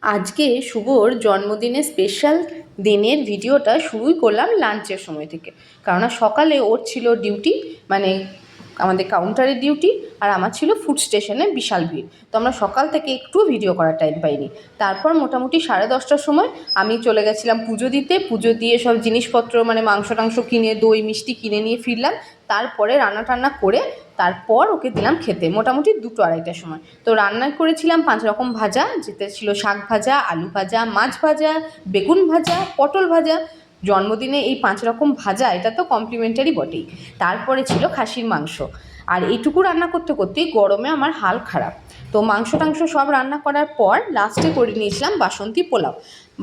আজকে শুভর জন্মদিনের স্পেশাল দিনের ভিডিওটা শুরুই করলাম লাঞ্চের সময় থেকে। কারণ সকালে ওর ছিল ডিউটি, মানে আমাদের কাউন্টারের ডিউটি, আর আমার ছিল ফুড স্টেশনে বিশাল ভিড়। তো আমরা সকাল থেকে একটু ভিডিও করার টাইম পাইনি। তারপর মোটামুটি 10:30টার সময় আমি চলে গেছিলাম পুজো দিতে। পুজো দিয়ে সব জিনিসপত্র মানে মাংস টাংস কিনে, দই মিষ্টি কিনে নিয়ে ফিরলাম। তারপরে রান্না টান্না করে তারপর ওকে দিলাম খেতে মোটামুটি 2-2:30টার সময়। তো রান্না করেছিলাম 5 রকম ভাজা, যেতে ছিল শাক ভাজা, আলু ভাজা, মাছ ভাজা, বেগুন ভাজা, পটল ভাজা। জন্মদিনে এই 5 রকম ভাজা এটা তো কমপ্লিমেন্টারি বটেই। তারপরে ছিল খাসির মাংস। আর এইটুকু রান্না করতে করতেই গরমে আমার হাল খারাপ। তো মাংস টাংস সব রান্না করার পর লাস্টে করে নিয়েছিলাম বাসন্তী পোলাও।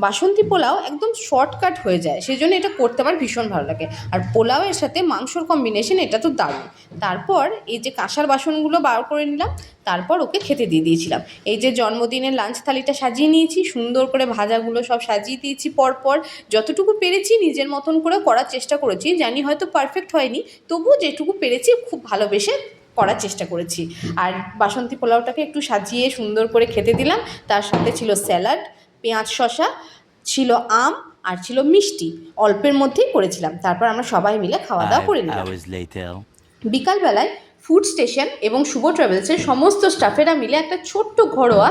বাসন্তী পোলাও একদম শর্টকাট হয়ে যায়, সেই জন্য এটা করতে আমার ভীষণ ভালো লাগে। আর পোলাওয়ের সাথে মাংসর কম্বিনেশন এটা তো দারুণ। তারপর এই যে কাঁসার বাসনগুলো বার করে নিলাম, তারপর ওকে খেতে দিয়ে দিয়েছিলাম। এই যে জন্মদিনের লাঞ্চ থালিটা সাজিয়ে নিয়েছি, সুন্দর করে ভাজাগুলো সব সাজিয়ে দিয়েছি পরপর। যতটুকু পেরেছি নিজের মতন করে করার চেষ্টা করেছি, জানি হয়তো পারফেক্ট হয়নি, তবুও যেটুকু পেরেছি খুব ভালোবেসে করার চেষ্টা করেছি। আর বাসন্তী পোলাওটাকে একটু সাজিয়ে সুন্দর করে খেতে দিলাম। তার সাথে ছিল স্যালাড, পেঁয়াজ শসা, ছিল আম, আর ছিল মিষ্টি। অল্পের মধ্যেই করেছিলাম। তারপর আমরা সবাই মিলে খাওয়া দাওয়া করে নিলাম। বিকালবেলায় ফুড স্টেশন এবং শুভ ট্রাভেলসের সমস্ত স্টাফেরা মিলে একটা ছোট্ট ঘরোয়া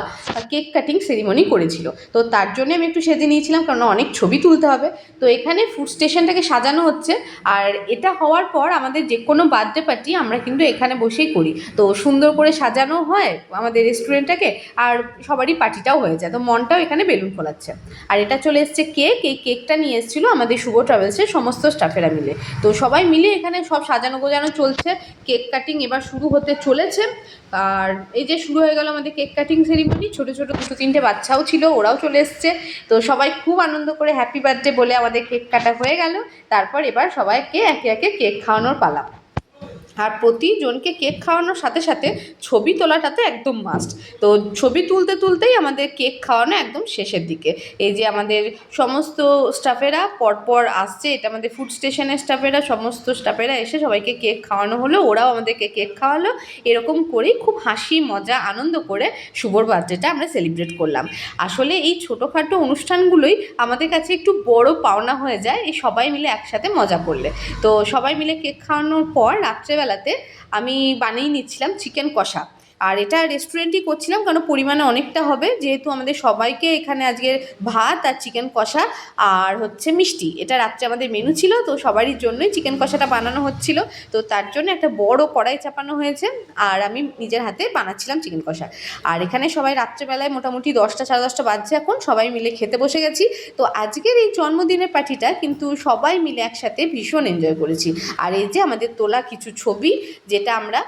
কেক কাটিং সেরিমনি করেছিল। তো তার জন্য আমি একটু সেজে নিয়েছিলাম, কারণ অনেক ছবি তুলতে হবে। তো এখানে ফুড স্টেশনটাকে সাজানো হচ্ছে। আর এটা হওয়ার পর আমাদের যে কোনো বার্থডে পার্টি আমরা কিন্তু এখানে বসেই করি। তো সুন্দর করে সাজানো হয় আমাদের রেস্টুরেন্টটাকে, আর সবারই পার্টিটাও হয়ে যায়। তো মনটাও এখানে বেলুন ফোলাচ্ছে। আর এটা চলে এসছে কেক। এই কেকটা নিয়ে এসেছিলো আমাদের শুভ ট্রাভেলসের সমস্ত স্টাফেরা মিলে। তো সবাই মিলে এখানে সব সাজানো গোজানো চলছে। কেক কাটিং এবার শুরু হতে চলেছে। আর এই যে শুরু হয়ে গেল আমাদের কেক কাটিং সেরিমনি। ছোটো ছোটো 2-3টে বাচ্চাও ছিল, ওরাও চলে এসছে। তো সবাই খুব আনন্দ করে হ্যাপি বার্থডে বলে আমাদের কেক কাটা হয়ে গেল। তারপর এবার সবাইকে একে একে কেক খাওয়ানোর পালা। আর প্রতিজনকে কেক খাওয়ানোর সাথে সাথে ছবি তোলাটা তো একদম মাস্ট। তো ছবি তুলতে তুলতেই আমাদের কেক খাওয়ানো একদম শেষের দিকে। এই যে আমাদের সমস্ত স্টাফেরা পরপর আসছে, এটা আমাদের ফুড স্টেশনের স্টাফেরা, সমস্ত স্টাফেরা এসে সবাইকে কেক খাওয়ানো হলো, ওরাও আমাদেরকে কেক খাওয়ালো। এরকম করেই খুব হাসি মজা আনন্দ করে শুভর বার্থডেটা আমরা সেলিব্রেট করলাম। আসলে এই ছোটোখাটো অনুষ্ঠানগুলোই আমাদের কাছে একটু বড় পাওনা হয়ে যায়, এই সবাই মিলে একসাথে মজা করলে। তো সবাই মিলে কেক খাওয়ানোর পর রাত্রেবেলাতে আমি বানিয়ে নিচ্ছিলাম চিকেন কষা। আর এটা রেস্টুরেন্টই করছিলাম, কারণ পরিমাণে অনেকটা হবে, যেহেতু আমাদের সবাইকে এখানে আজকে ভাত আর চিকেন কষা আর হচ্ছে মিষ্টি, এটা রাত্রে আমাদের মেনু ছিল। তো সবারই জন্যই চিকেন কষাটা বানানো হচ্ছিল। তো তার জন্য একটা বড় কড়াই চাপানো হয়েছে, আর আমি নিজের হাতে বানাচ্ছিলাম চিকেন কষা। আর এখানে সবাই রাত্রেবেলায় মোটামুটি 10টা 10:30 বাজছে এখন, সবাই মিলে খেতে বসে গেছি। তো আজকের এই জন্মদিনের পার্টিটা কিন্তু সবাই মিলে একসাথে ভীষণ এনজয় করেছি। আর এই যে আমাদের তোলা কিছু ছবি, যেটা আমরা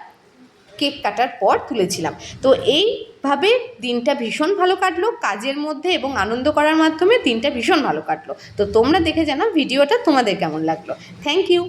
কেক কাটার পর তুলেছিলাম। তো এইভাবে দিনটা ভীষণ ভালো কাটলো, কাজের মধ্যে এবং আনন্দ করার মাধ্যমে দিনটা ভীষণ ভালো কাটলো। তো তোমরা দেখে জানাও ভিডিওটা তোমাদের কেমন লাগলো। Thank you.